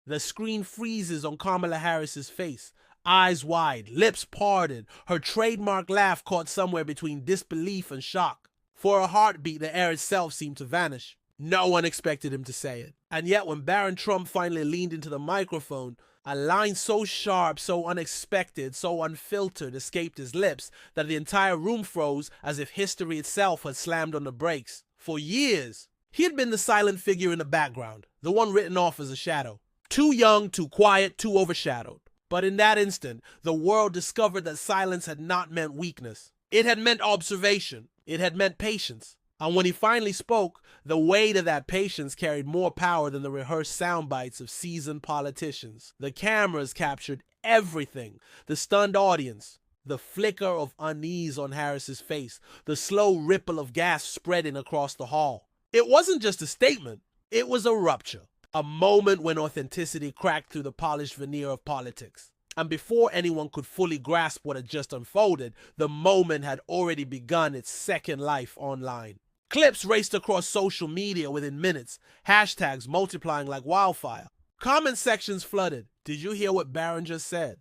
The screen freezes on Kamala Harris's face, eyes wide, lips parted, her trademark laugh caught somewhere between disbelief and shock. For a heartbeat, the air itself seemed to vanish. No one expected him to say it. And yet when Barron Trump finally leaned into the microphone, a line so sharp, so unexpected, so unfiltered escaped his lips that the entire room froze as if history itself had slammed on the brakes. For years, he had been the silent figure in the background, the one written off as a shadow. Too young, too quiet, too overshadowed. But in that instant, the world discovered that silence had not meant weakness. It had meant observation. It had meant patience. And when he finally spoke, the weight of that patience carried more power than the rehearsed sound bites of seasoned politicians. The cameras captured everything. The stunned audience, the flicker of unease on Harris's face, the slow ripple of gasps spreading across the hall. It wasn't just a statement. It was a rupture. A moment when authenticity cracked through the polished veneer of politics. And before anyone could fully grasp what had just unfolded, the moment had already begun its second life online. Clips raced across social media within minutes, hashtags multiplying like wildfire. Comment sections flooded. Did you hear what Barron just said?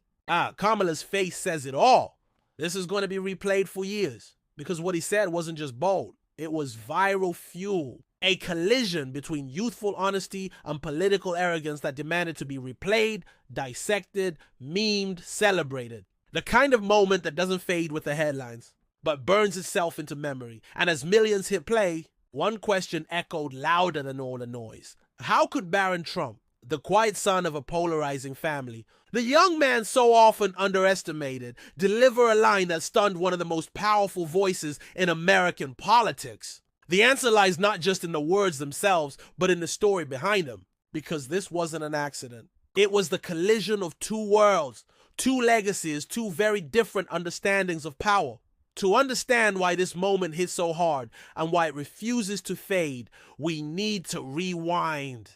Kamala's face says it all. This is going to be replayed for years, because what he said wasn't just bold. It was viral fuel. A collision between youthful honesty and political arrogance that demanded to be replayed, dissected, memed, celebrated. The kind of moment that doesn't fade with the headlines, but burns itself into memory. And as millions hit play, one question echoed louder than all the noise. How could Barron Trump, the quiet son of a polarizing family, the young man so often underestimated, deliver a line that stunned one of the most powerful voices in American politics? The answer lies not just in the words themselves, but in the story behind them. Because this wasn't an accident. It was the collision of two worlds, two legacies, two very different understandings of power. To understand why this moment hit so hard and why it refuses to fade, we need to rewind.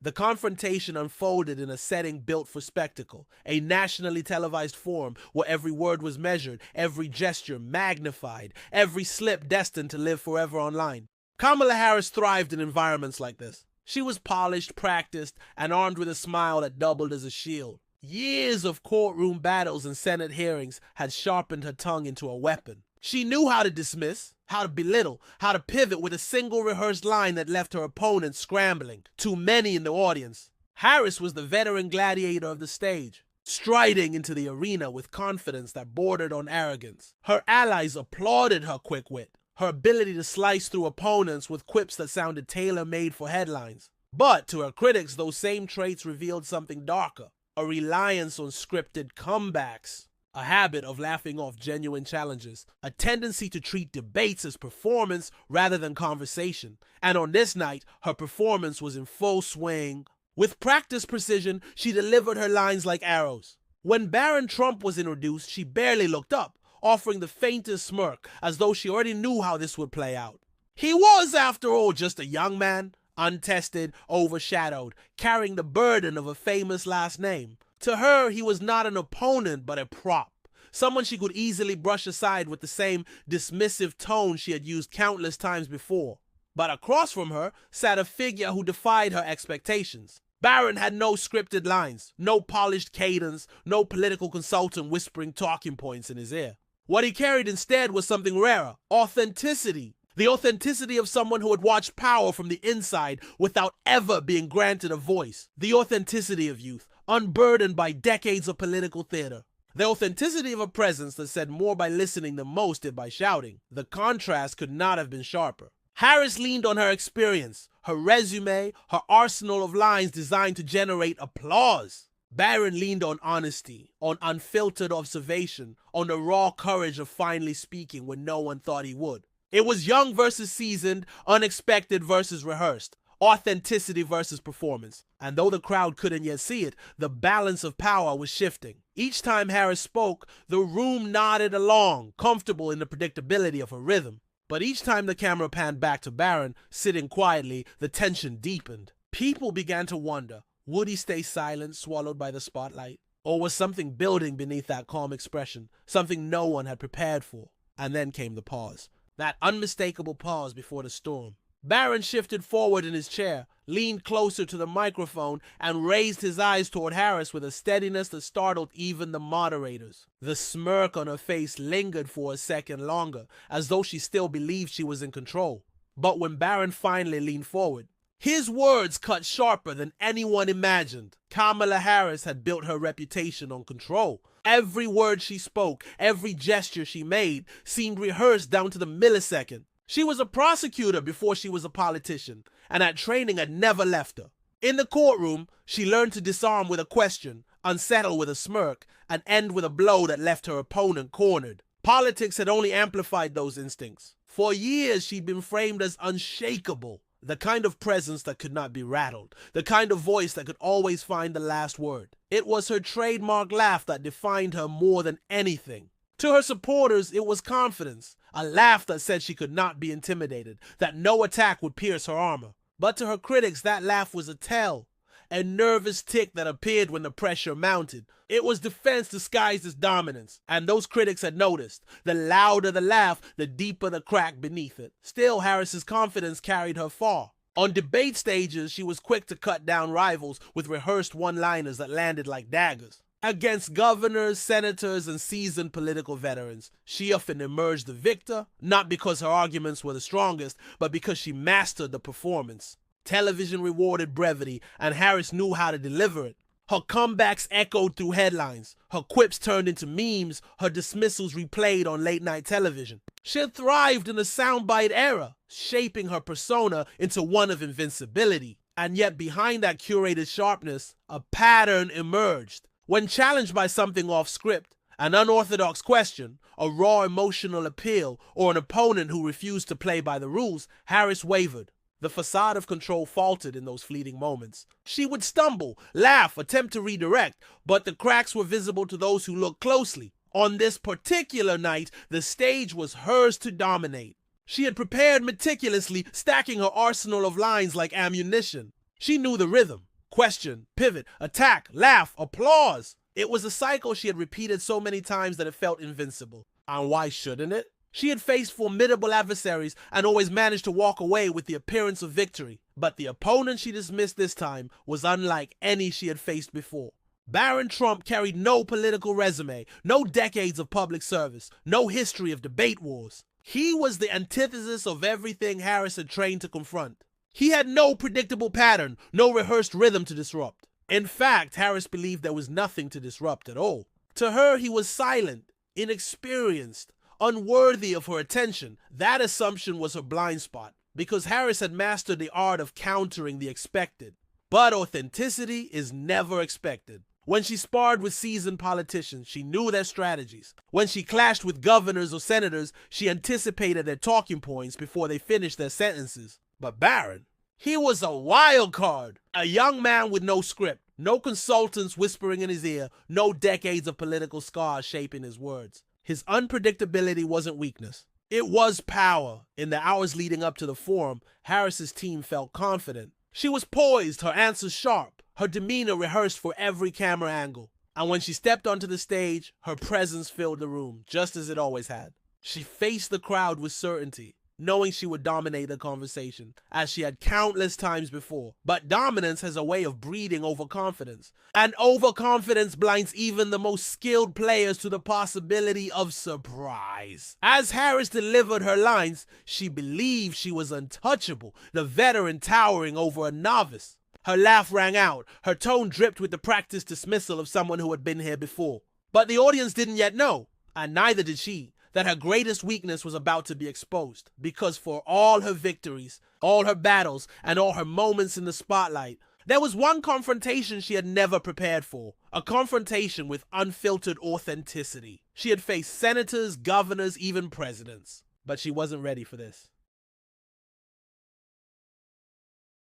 The confrontation unfolded in a setting built for spectacle, a nationally televised forum where every word was measured, every gesture magnified, every slip destined to live forever online. Kamala Harris thrived in environments like this. She was polished, practiced, and armed with a smile that doubled as a shield. Years of courtroom battles and Senate hearings had sharpened her tongue into a weapon. She knew how to dismiss, how to belittle, how to pivot with a single rehearsed line that left her opponent scrambling. Too many in the audience. Harris was the veteran gladiator of the stage, striding into the arena with confidence that bordered on arrogance. Her allies applauded her quick wit, her ability to slice through opponents with quips that sounded tailor-made for headlines. But to her critics, those same traits revealed something darker, a reliance on scripted comebacks. A habit of laughing off genuine challenges, a tendency to treat debates as performance rather than conversation. And on this night, her performance was in full swing. With practiced precision, she delivered her lines like arrows. When Barron Trump was introduced, she barely looked up, offering the faintest smirk, as though she already knew how this would play out. He was, after all, just a young man, untested, overshadowed, carrying the burden of a famous last name. To her, he was not an opponent, but a prop. Someone she could easily brush aside with the same dismissive tone she had used countless times before. But across from her sat a figure who defied her expectations. Barron had no scripted lines, no polished cadence, no political consultant whispering talking points in his ear. What he carried instead was something rarer, authenticity. The authenticity of someone who had watched power from the inside without ever being granted a voice. The authenticity of youth, unburdened by decades of political theater. The authenticity of a presence that said more by listening than most did by shouting. The contrast could not have been sharper. Harris leaned on her experience, her resume, her arsenal of lines designed to generate applause. Barron leaned on honesty, on unfiltered observation, on the raw courage of finally speaking when no one thought he would. It was young versus seasoned, unexpected versus rehearsed. Authenticity versus performance. And though the crowd couldn't yet see it, the balance of power was shifting. Each time Harris spoke, the room nodded along, comfortable in the predictability of her rhythm. But each time the camera panned back to Barron, sitting quietly, the tension deepened. People began to wonder, would he stay silent, swallowed by the spotlight? Or was something building beneath that calm expression, something no one had prepared for? And then came the pause. That unmistakable pause before the storm. Barron shifted forward in his chair, leaned closer to the microphone, and raised his eyes toward Harris with a steadiness that startled even the moderators. The smirk on her face lingered for a second longer, as though she still believed she was in control. But when Barron finally leaned forward, his words cut sharper than anyone imagined. Kamala Harris had built her reputation on control. Every word she spoke, every gesture she made, seemed rehearsed down to the millisecond. She was a prosecutor before she was a politician, and that training had never left her. In the courtroom, she learned to disarm with a question, unsettle with a smirk, and end with a blow that left her opponent cornered. Politics had only amplified those instincts. For years, she'd been framed as unshakable, the kind of presence that could not be rattled, the kind of voice that could always find the last word. It was her trademark laugh that defined her more than anything. To her supporters, it was confidence, a laugh that said she could not be intimidated, that no attack would pierce her armor. But to her critics, that laugh was a tell, a nervous tick that appeared when the pressure mounted. It was defense disguised as dominance, and those critics had noticed. The louder the laugh, the deeper the crack beneath it. Still, Harris's confidence carried her far. On debate stages, she was quick to cut down rivals with rehearsed one-liners that landed like daggers. Against governors, senators, and seasoned political veterans, she often emerged the victor, not because her arguments were the strongest, but because she mastered the performance. Television rewarded brevity, and Harris knew how to deliver it. Her comebacks echoed through headlines, her quips turned into memes, her dismissals replayed on late-night television. She had thrived in the soundbite era, shaping her persona into one of invincibility. And yet behind that curated sharpness, a pattern emerged. When challenged by something off script, an unorthodox question, a raw emotional appeal, or an opponent who refused to play by the rules, Harris wavered. The facade of control faltered in those fleeting moments. She would stumble, laugh, attempt to redirect, but the cracks were visible to those who looked closely. On this particular night, the stage was hers to dominate. She had prepared meticulously, stacking her arsenal of lines like ammunition. She knew the rhythm. Question, pivot, attack, laugh, applause. It was a cycle she had repeated so many times that it felt invincible. And why shouldn't it? She had faced formidable adversaries and always managed to walk away with the appearance of victory. But the opponent she dismissed this time was unlike any she had faced before. Barron Trump carried no political resume, no decades of public service, no history of debate wars. He was the antithesis of everything Harris had trained to confront. He had no predictable pattern, no rehearsed rhythm to disrupt. In fact, Harris believed there was nothing to disrupt at all. To her, he was silent, inexperienced, unworthy of her attention. That assumption was her blind spot, because Harris had mastered the art of countering the expected. But authenticity is never expected. When she sparred with seasoned politicians, she knew their strategies. When she clashed with governors or senators, she anticipated their talking points before they finished their sentences. But Barron, he was a wild card, a young man with no script, no consultants whispering in his ear, no decades of political scars shaping his words. His unpredictability wasn't weakness. It was power. In the hours leading up to the forum, Harris's team felt confident. She was poised, her answers sharp, her demeanor rehearsed for every camera angle. And when she stepped onto the stage, her presence filled the room, just as it always had. She faced the crowd with certainty, knowing she would dominate the conversation, as she had countless times before. But dominance has a way of breeding overconfidence, and overconfidence blinds even the most skilled players to the possibility of surprise. As Harris delivered her lines, she believed she was untouchable, the veteran towering over a novice. Her laugh rang out, her tone dripped with the practiced dismissal of someone who had been here before. But the audience didn't yet know, and neither did she, that her greatest weakness was about to be exposed, because for all her victories, all her battles, and all her moments in the spotlight, there was one confrontation she had never prepared for, a confrontation with unfiltered authenticity. She had faced senators, governors, even presidents, but she wasn't ready for this.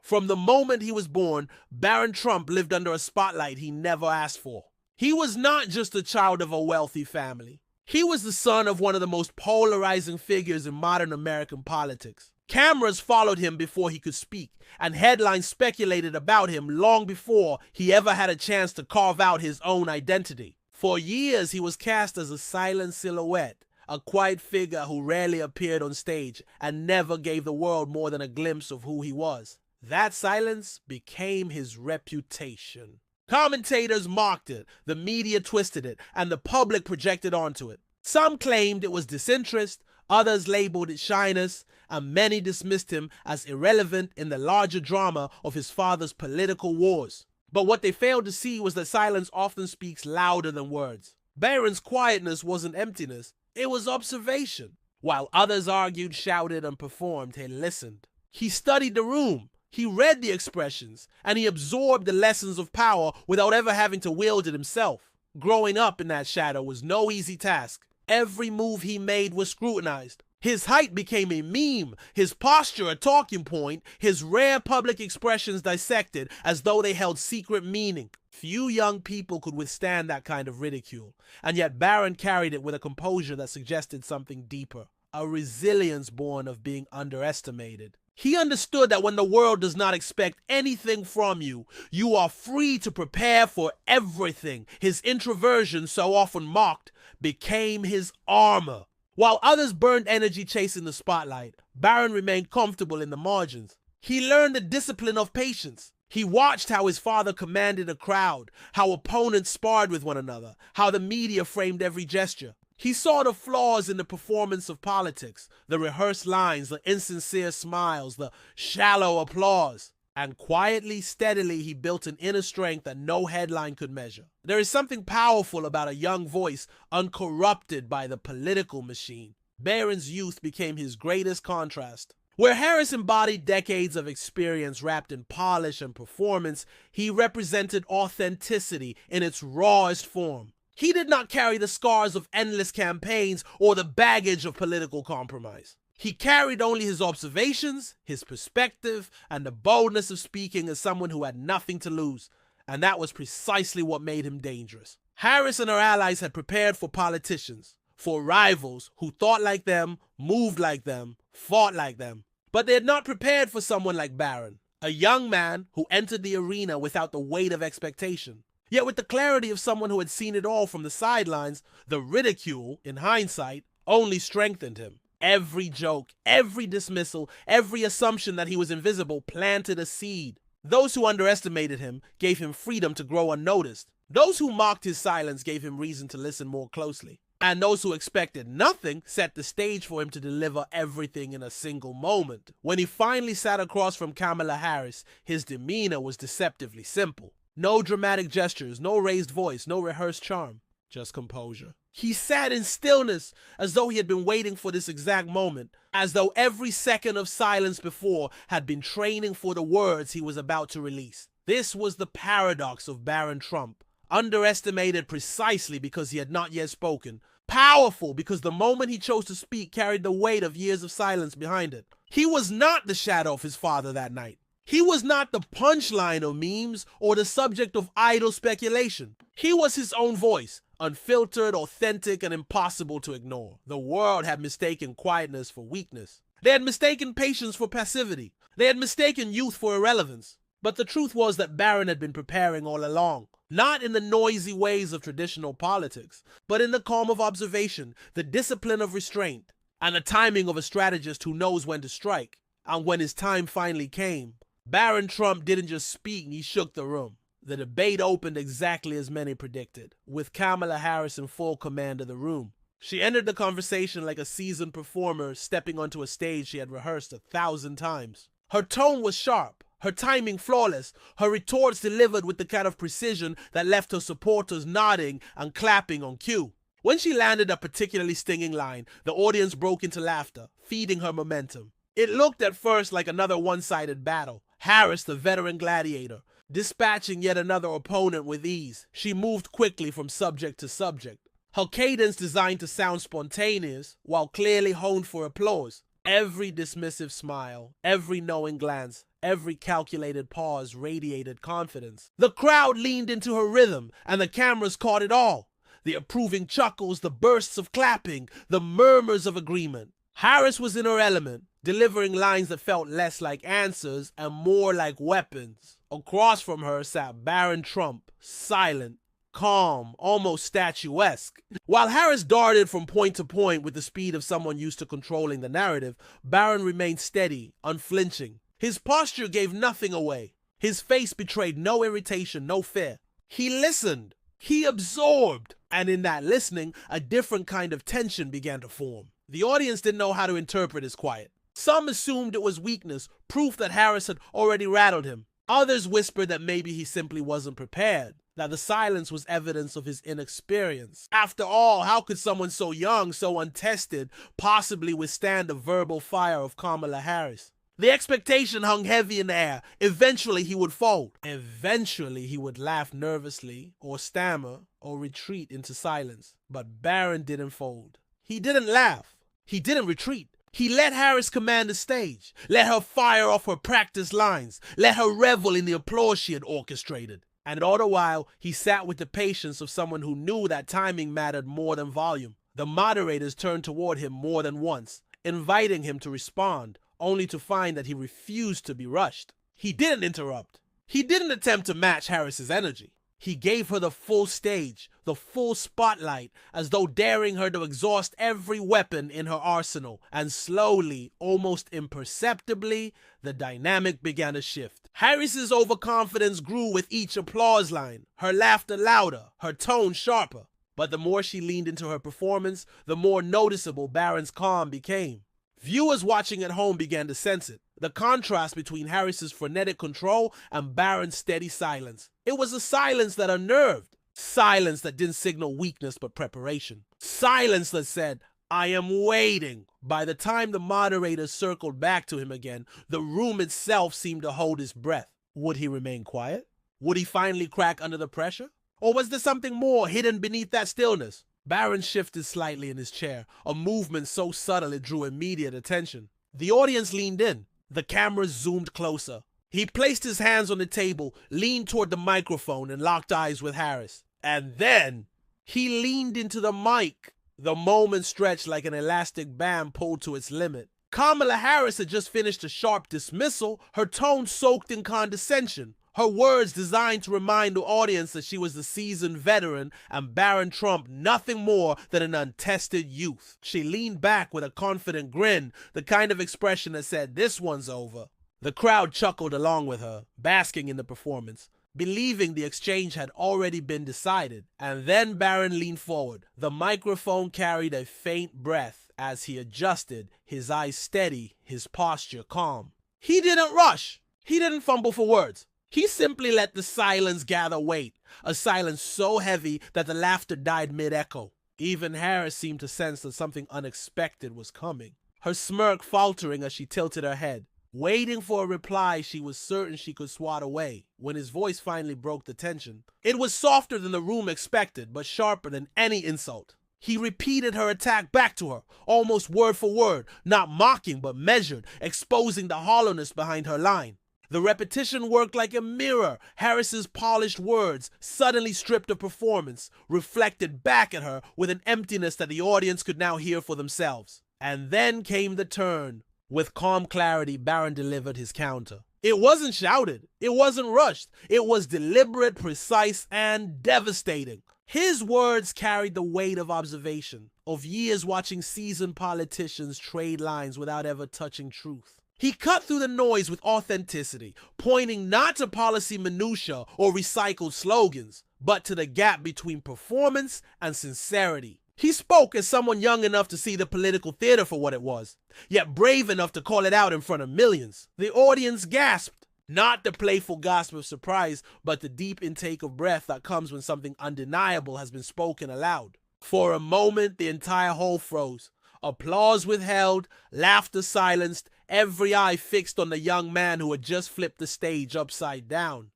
From the moment he was born, Barron Trump lived under a spotlight he never asked for. He was not just a child of a wealthy family. He was the son of one of the most polarizing figures in modern American politics. Cameras followed him before he could speak, and headlines speculated about him long before he ever had a chance to carve out his own identity. For years, he was cast as a silent silhouette, a quiet figure who rarely appeared on stage and never gave the world more than a glimpse of who he was. That silence became his reputation. Commentators mocked it, the media twisted it, and the public projected onto it. Some claimed it was disinterest, others labeled it shyness, and many dismissed him as irrelevant in the larger drama of his father's political wars. But what they failed to see was that silence often speaks louder than words. Barron's quietness wasn't emptiness, it was observation. While others argued, shouted, and performed, he listened. He studied the room. He read the expressions, and he absorbed the lessons of power without ever having to wield it himself. Growing up in that shadow was no easy task. Every move he made was scrutinized. His height became a meme, his posture a talking point, his rare public expressions dissected as though they held secret meaning. Few young people could withstand that kind of ridicule, and yet Barron carried it with a composure that suggested something deeper, a resilience born of being underestimated. He understood that when the world does not expect anything from you, you are free to prepare for everything. His introversion, so often mocked, became his armor. While others burned energy chasing the spotlight, Barron remained comfortable in the margins. He learned the discipline of patience. He watched how his father commanded a crowd, how opponents sparred with one another, how the media framed every gesture. He saw the flaws in the performance of politics, the rehearsed lines, the insincere smiles, the shallow applause. And quietly, steadily, he built an inner strength that no headline could measure. There is something powerful about a young voice uncorrupted by the political machine. Barron's youth became his greatest contrast. Where Harris embodied decades of experience wrapped in polish and performance, he represented authenticity in its rawest form. He did not carry the scars of endless campaigns or the baggage of political compromise. He carried only his observations, his perspective, and the boldness of speaking as someone who had nothing to lose. And that was precisely what made him dangerous. Harris and her allies had prepared for politicians, for rivals who thought like them, moved like them, fought like them. But they had not prepared for someone like Barron, a young man who entered the arena without the weight of expectation. Yet with the clarity of someone who had seen it all from the sidelines, the ridicule, in hindsight, only strengthened him. Every joke, every dismissal, every assumption that he was invisible planted a seed. Those who underestimated him gave him freedom to grow unnoticed. Those who mocked his silence gave him reason to listen more closely. And those who expected nothing set the stage for him to deliver everything in a single moment. When he finally sat across from Kamala Harris, his demeanor was deceptively simple. No dramatic gestures, no raised voice, no rehearsed charm, just composure. He sat in stillness as though he had been waiting for this exact moment, as though every second of silence before had been training for the words he was about to release. This was the paradox of Barron Trump. Underestimated precisely because he had not yet spoken. Powerful because the moment he chose to speak carried the weight of years of silence behind it. He was not the shadow of his father that night. He was not the punchline of memes or the subject of idle speculation. He was his own voice, unfiltered, authentic, and impossible to ignore. The world had mistaken quietness for weakness. They had mistaken patience for passivity. They had mistaken youth for irrelevance. But the truth was that Barron had been preparing all along. Not in the noisy ways of traditional politics, but in the calm of observation, the discipline of restraint, and the timing of a strategist who knows when to strike. And when his time finally came, Barron Trump didn't just speak, he shook the room. The debate opened exactly as many predicted, with Kamala Harris in full command of the room. She entered the conversation like a seasoned performer stepping onto a stage she had rehearsed 1,000 times. Her tone was sharp, her timing flawless, her retorts delivered with the kind of precision that left her supporters nodding and clapping on cue. When she landed a particularly stinging line, the audience broke into laughter, feeding her momentum. It looked at first like another one-sided battle. Harris, the veteran gladiator, dispatching yet another opponent with ease. She moved quickly from subject to subject. Her cadence designed to sound spontaneous, while clearly honed for applause. Every dismissive smile, every knowing glance, every calculated pause radiated confidence. The crowd leaned into her rhythm, and the cameras caught it all. The approving chuckles, the bursts of clapping, the murmurs of agreement. Harris was in her element, delivering lines that felt less like answers and more like weapons. Across from her sat Barron Trump, silent, calm, almost statuesque. While Harris darted from point to point with the speed of someone used to controlling the narrative, Barron remained steady, unflinching. His posture gave nothing away. His face betrayed no irritation, no fear. He listened. He absorbed. And in that listening, a different kind of tension began to form. The audience didn't know how to interpret his quiet. Some assumed it was weakness, proof that Harris had already rattled him. Others whispered that maybe he simply wasn't prepared, that the silence was evidence of his inexperience. After all, how could someone so young, so untested, possibly withstand the verbal fire of Kamala Harris? The expectation hung heavy in the air. Eventually he would fold. Eventually he would laugh nervously, or stammer, or retreat into silence. But Barron didn't fold. He didn't laugh. He didn't retreat. He let Harris command the stage, let her fire off her practice lines, let her revel in the applause she had orchestrated. And all the while, he sat with the patience of someone who knew that timing mattered more than volume. The moderators turned toward him more than once, inviting him to respond, only to find that he refused to be rushed. He didn't interrupt. He didn't attempt to match Harris's energy. He gave her the full stage, the full spotlight, as though daring her to exhaust every weapon in her arsenal. And slowly, almost imperceptibly, the dynamic began to shift. Harris's overconfidence grew with each applause line, her laughter louder, her tone sharper. But the more she leaned into her performance, the more noticeable Barron's calm became. Viewers watching at home began to sense it. The contrast between Harris's frenetic control and Barron's steady silence. It was a silence that unnerved. Silence that didn't signal weakness but preparation. Silence that said, I am waiting. By the time the moderator circled back to him again, the room itself seemed to hold his breath. Would he remain quiet? Would he finally crack under the pressure? Or was there something more hidden beneath that stillness? Barron shifted slightly in his chair, a movement so subtle it drew immediate attention. The audience leaned in. The cameras zoomed closer. He placed his hands on the table, leaned toward the microphone, and locked eyes with Harris. And then he leaned into the mic. The moment stretched like an elastic band pulled to its limit. Kamala Harris had just finished a sharp dismissal, her tone soaked in condescension. Her words designed to remind the audience that she was the seasoned veteran and Barron Trump nothing more than an untested youth. She leaned back with a confident grin, the kind of expression that said, this one's over. The crowd chuckled along with her, basking in the performance, believing the exchange had already been decided. And then Barron leaned forward. The microphone carried a faint breath as he adjusted, his eyes steady, his posture calm. He didn't rush. He didn't fumble for words. He simply let the silence gather weight, a silence so heavy that the laughter died mid-echo. Even Harris seemed to sense that something unexpected was coming, her smirk faltering as she tilted her head. Waiting for a reply she was certain she could swat away, when his voice finally broke the tension. It was softer than the room expected, but sharper than any insult. He repeated her attack back to her, almost word for word, not mocking but measured, exposing the hollowness behind her line. The repetition worked like a mirror. Harris's polished words, suddenly stripped of performance, reflected back at her with an emptiness that the audience could now hear for themselves. And then came the turn. With calm clarity, Barron delivered his counter. It wasn't shouted. It wasn't rushed. It was deliberate, precise, and devastating. His words carried the weight of observation, of years watching seasoned politicians trade lines without ever touching truth. He cut through the noise with authenticity, pointing not to policy minutia or recycled slogans, but to the gap between performance and sincerity. He spoke as someone young enough to see the political theater for what it was, yet brave enough to call it out in front of millions. The audience gasped, not the playful gasp of surprise, but the deep intake of breath that comes when something undeniable has been spoken aloud. For a moment, the entire hall froze. Applause withheld, laughter silenced, every eye fixed on the young man who had just flipped the stage upside down.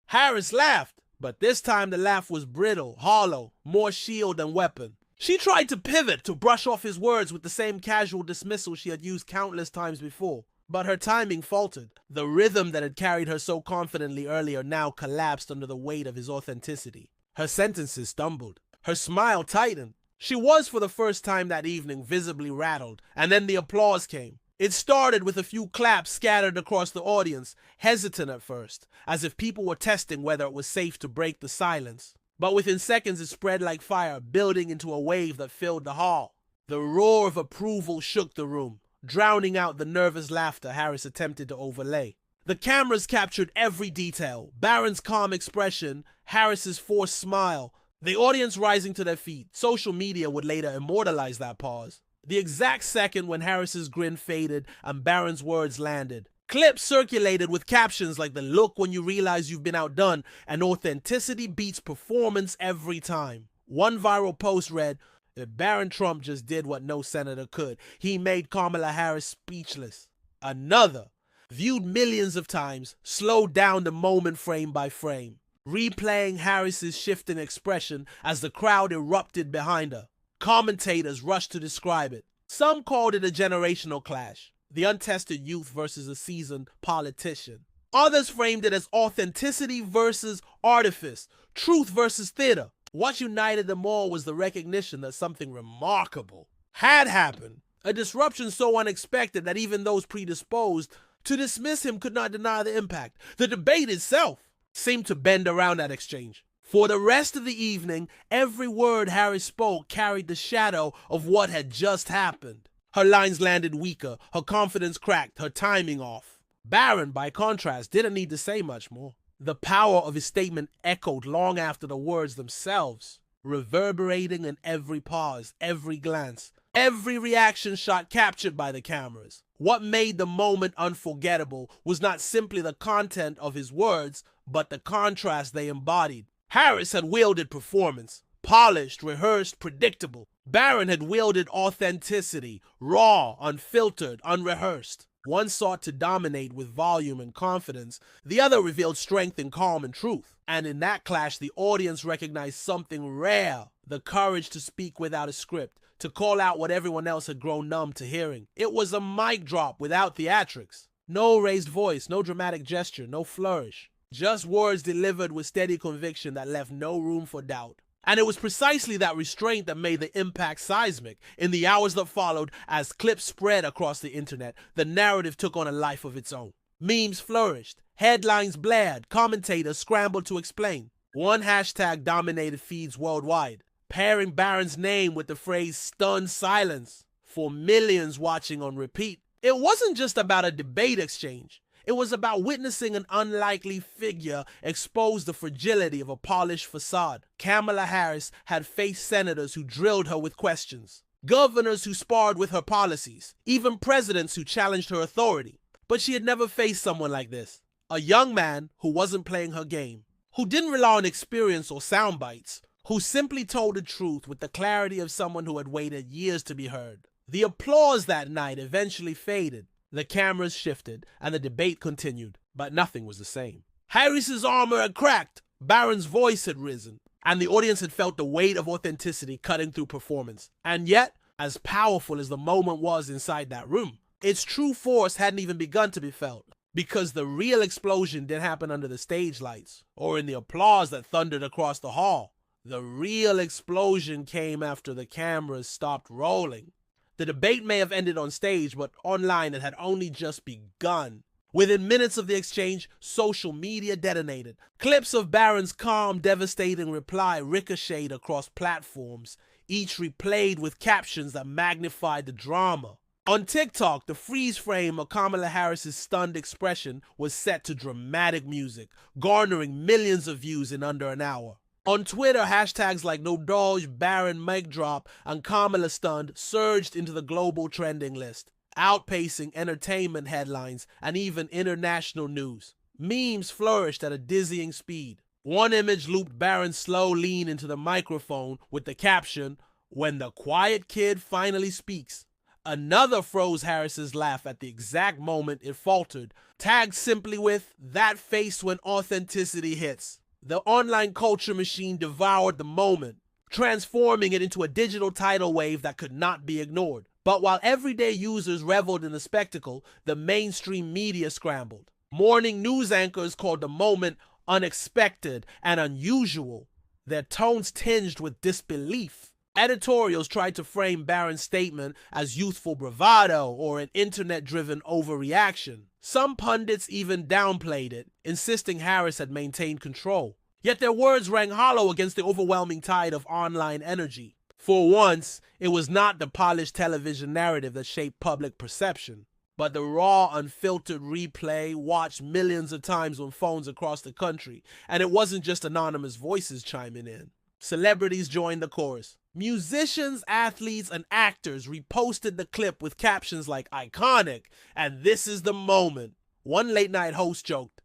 Harris laughed, but this time the laugh was brittle, hollow, more shield than weapon. She tried to pivot, to brush off his words with the same casual dismissal she had used countless times before. But her timing faltered. The rhythm that had carried her so confidently earlier now collapsed under the weight of his authenticity. Her sentences stumbled. Her smile tightened. She was, for the first time that evening, visibly rattled, and then the applause came. It started with a few claps scattered across the audience, hesitant at first, as if people were testing whether it was safe to break the silence. But within seconds it spread like fire, building into a wave that filled the hall. The roar of approval shook the room, drowning out the nervous laughter Harris attempted to overlay. The cameras captured every detail: Barron's calm expression, Harris's forced smile, the audience rising to their feet. Social media would later immortalize that pause. The exact second when Harris's grin faded and Barron's words landed. Clips circulated with captions like "the look when you realize you've been outdone" and "authenticity beats performance every time." One viral post read, "If Barron Trump just did what no senator could, he made Kamala Harris speechless." Another, viewed millions of times, slowed down the moment frame by frame, replaying Harris's shifting expression as the crowd erupted behind her. Commentators rushed to describe it. Some called it a generational clash, the untested youth versus a seasoned politician. Others framed it as authenticity versus artifice, truth versus theater. What united them all was the recognition that something remarkable had happened, a disruption so unexpected that even those predisposed to dismiss him could not deny the impact. The debate itself seemed to bend around that exchange. For the rest of the evening, every word Harris spoke carried the shadow of what had just happened. Her lines landed weaker, her confidence cracked, her timing off. Barron, by contrast, didn't need to say much more. The power of his statement echoed long after the words themselves, reverberating in every pause, every glance, every reaction shot captured by the cameras. What made the moment unforgettable was not simply the content of his words, but the contrast they embodied. Harris had wielded performance, polished, rehearsed, predictable. Barron had wielded authenticity, raw, unfiltered, unrehearsed. One sought to dominate with volume and confidence. The other revealed strength and calm and truth. And in that clash, the audience recognized something rare: the courage to speak without a script, to call out what everyone else had grown numb to hearing. It was a mic drop without theatrics. No raised voice, no dramatic gesture, no flourish. Just words delivered with steady conviction that left no room for doubt. And it was precisely that restraint that made the impact seismic. In the hours that followed, as clips spread across the internet, the narrative took on a life of its own. Memes flourished, headlines blared, commentators scrambled to explain. One hashtag dominated feeds worldwide, pairing Barron's name with the phrase "stunned silence" for millions watching on repeat. It wasn't just about a debate exchange. It was about witnessing an unlikely figure expose the fragility of a polished facade. Kamala Harris had faced senators who drilled her with questions, governors who sparred with her policies, even presidents who challenged her authority. But she had never faced someone like this. A young man who wasn't playing her game, who didn't rely on experience or sound bites, who simply told the truth with the clarity of someone who had waited years to be heard. The applause that night eventually faded. The cameras shifted, and the debate continued, but nothing was the same. Harris's armor had cracked, Barron's voice had risen, and the audience had felt the weight of authenticity cutting through performance. And yet, as powerful as the moment was inside that room, its true force hadn't even begun to be felt, because the real explosion didn't happen under the stage lights, or in the applause that thundered across the hall. The real explosion came after the cameras stopped rolling. The debate may have ended on stage, but online it had only just begun. Within minutes of the exchange, social media detonated. Clips of Barron's calm, devastating reply ricocheted across platforms, each replayed with captions that magnified the drama. On TikTok, the freeze frame of Kamala Harris's stunned expression was set to dramatic music, garnering millions of views in under an hour. On Twitter, hashtags like "No Doge," "Barron mic drop," and "Kamala stunned" surged into the global trending list, outpacing entertainment headlines and even international news. Memes flourished at a dizzying speed. One image looped Barron's slow lean into the microphone with the caption, "When the quiet kid finally speaks." Another froze Harris's laugh at the exact moment it faltered, tagged simply with, "That face when authenticity hits." The online culture machine devoured the moment, transforming it into a digital tidal wave that could not be ignored. But while everyday users reveled in the spectacle, the mainstream media scrambled. Morning news anchors called the moment unexpected and unusual, their tones tinged with disbelief. Editorials tried to frame Barron's statement as youthful bravado or an internet-driven overreaction. Some pundits even downplayed it, insisting Harris had maintained control. Yet their words rang hollow against the overwhelming tide of online energy. For once, it was not the polished television narrative that shaped public perception, but the raw, unfiltered replay watched millions of times on phones across the country, and it wasn't just anonymous voices chiming in. Celebrities joined the chorus. Musicians, athletes, and actors reposted the clip with captions like "iconic" and "this is the moment." One late-night host joked,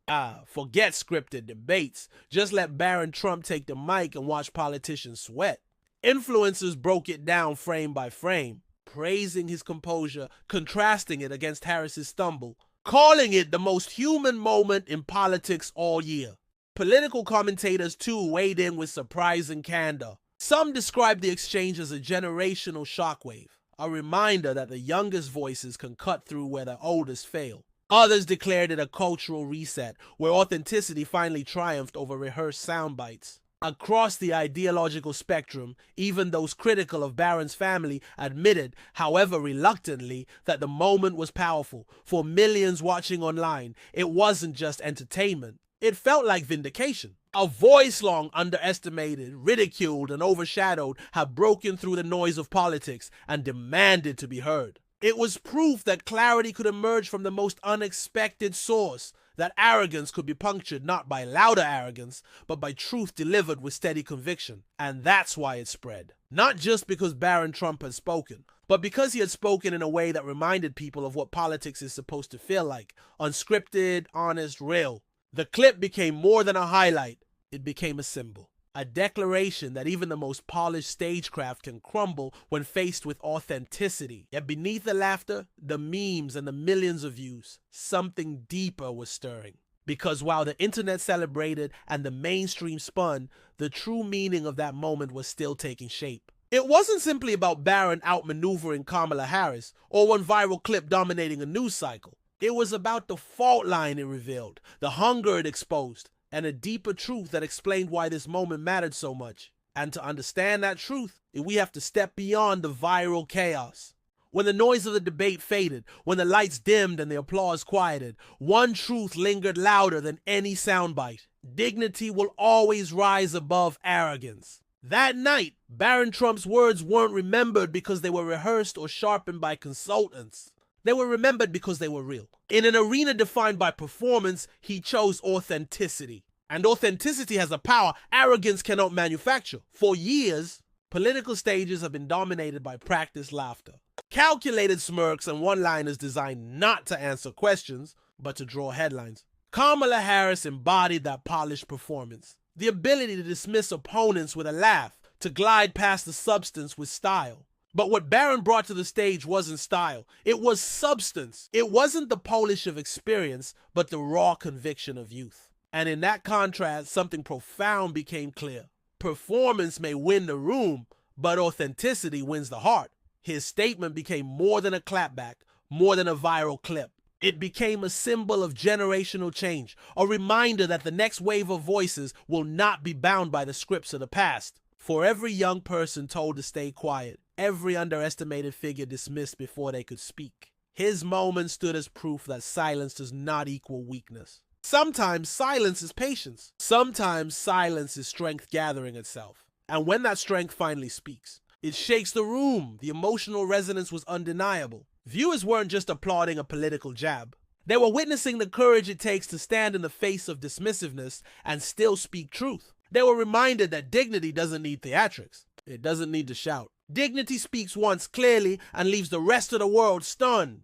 forget scripted debates, just let Barron Trump take the mic and watch politicians sweat. Influencers broke it down frame by frame, praising his composure, contrasting it against Harris's stumble, calling it the most human moment in politics all year. Political commentators too weighed in with surprising candor. Some described the exchange as a generational shockwave, a reminder that the youngest voices can cut through where the oldest fail. Others declared it a cultural reset, where authenticity finally triumphed over rehearsed sound bites. Across the ideological spectrum, even those critical of Barron's family admitted, however reluctantly, that the moment was powerful. For millions watching online, it wasn't just entertainment. It felt like vindication. A voice long underestimated, ridiculed, and overshadowed had broken through the noise of politics and demanded to be heard. It was proof that clarity could emerge from the most unexpected source, that arrogance could be punctured not by louder arrogance, but by truth delivered with steady conviction. And that's why it spread. Not just because Barron Trump had spoken, but because he had spoken in a way that reminded people of what politics is supposed to feel like: unscripted, honest, real. The clip became more than a highlight. It became a symbol. A declaration that even the most polished stagecraft can crumble when faced with authenticity. Yet beneath the laughter, the memes, and the millions of views, something deeper was stirring. Because while the internet celebrated and the mainstream spun, the true meaning of that moment was still taking shape. It wasn't simply about Barron outmaneuvering Kamala Harris or one viral clip dominating a news cycle. It was about the fault line it revealed, the hunger it exposed, and a deeper truth that explained why this moment mattered so much. And to understand that truth, we have to step beyond the viral chaos. When the noise of the debate faded, when the lights dimmed and the applause quieted, one truth lingered louder than any soundbite. Dignity will always rise above arrogance. That night, Barron Trump's words weren't remembered because they were rehearsed or sharpened by consultants. They were remembered because they were real. In an arena defined by performance, he chose authenticity. And authenticity has a power arrogance cannot manufacture. For years, political stages have been dominated by practiced laughter, calculated smirks, and one-liners designed not to answer questions, but to draw headlines. Kamala Harris embodied that polished performance. The ability to dismiss opponents with a laugh, to glide past the substance with style. But what Barron brought to the stage wasn't style, it was substance. It wasn't the polish of experience, but the raw conviction of youth. And in that contrast, something profound became clear. Performance may win the room, but authenticity wins the heart. His statement became more than a clapback, more than a viral clip. It became a symbol of generational change, a reminder that the next wave of voices will not be bound by the scripts of the past. For every young person told to stay quiet, every underestimated figure dismissed before they could speak, his moment stood as proof that silence does not equal weakness. Sometimes silence is patience. Sometimes silence is strength gathering itself. And when that strength finally speaks, it shakes the room. The emotional resonance was undeniable. Viewers weren't just applauding a political jab. They were witnessing the courage it takes to stand in the face of dismissiveness and still speak truth. They were reminded that dignity doesn't need theatrics. It doesn't need to shout. Dignity speaks once clearly and leaves the rest of the world stunned.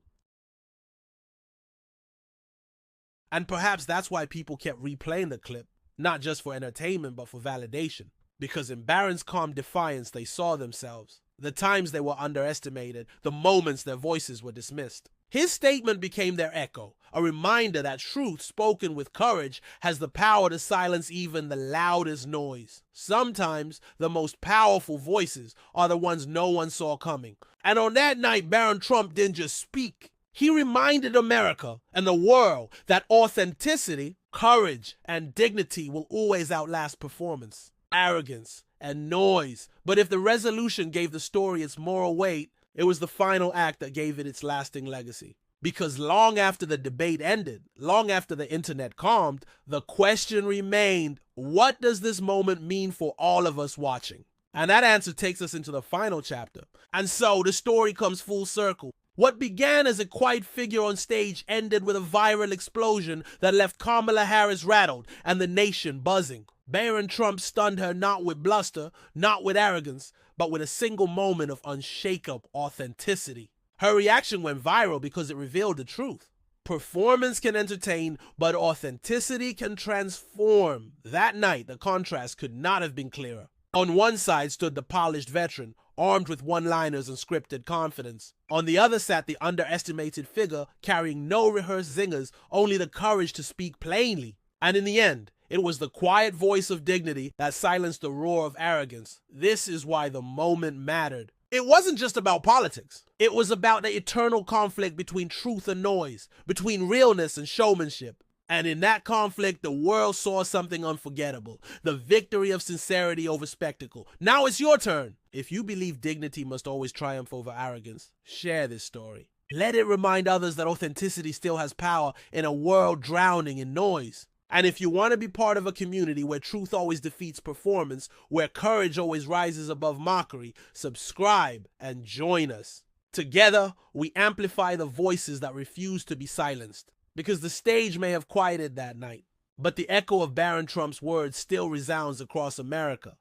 And perhaps that's why people kept replaying the clip, not just for entertainment but for validation. Because in Barron's calm defiance they saw themselves, the times they were underestimated, the moments their voices were dismissed. His statement became their echo, a reminder that truth spoken with courage has the power to silence even the loudest noise. Sometimes the most powerful voices are the ones no one saw coming. And on that night, Barron Trump didn't just speak. He reminded America and the world that authenticity, courage, and dignity will always outlast performance, arrogance, and noise. But if the resolution gave the story its moral weight, it was the final act that gave it its lasting legacy. Because long after the debate ended, long after the internet calmed, the question remained, what does this moment mean for all of us watching? And that answer takes us into the final chapter. And so the story comes full circle. What began as a quiet figure on stage ended with a viral explosion that left Kamala Harris rattled and the nation buzzing. Barron Trump stunned her not with bluster, not with arrogance, but with a single moment of unshakable authenticity. Her reaction went viral because it revealed the truth. Performance can entertain, but authenticity can transform. That night, the contrast could not have been clearer. On one side stood the polished veteran, armed with one-liners and scripted confidence. On the other sat the underestimated figure, carrying no rehearsed zingers, only the courage to speak plainly. And in the end, it was the quiet voice of dignity that silenced the roar of arrogance. This is why the moment mattered. It wasn't just about politics. It was about the eternal conflict between truth and noise, between realness and showmanship. And in that conflict, the world saw something unforgettable, the victory of sincerity over spectacle. Now it's your turn. If you believe dignity must always triumph over arrogance, share this story. Let it remind others that authenticity still has power in a world drowning in noise. And if you want to be part of a community where truth always defeats performance, where courage always rises above mockery, subscribe and join us. Together, we amplify the voices that refuse to be silenced. Because the stage may have quieted that night, but the echo of Barron Trump's words still resounds across America.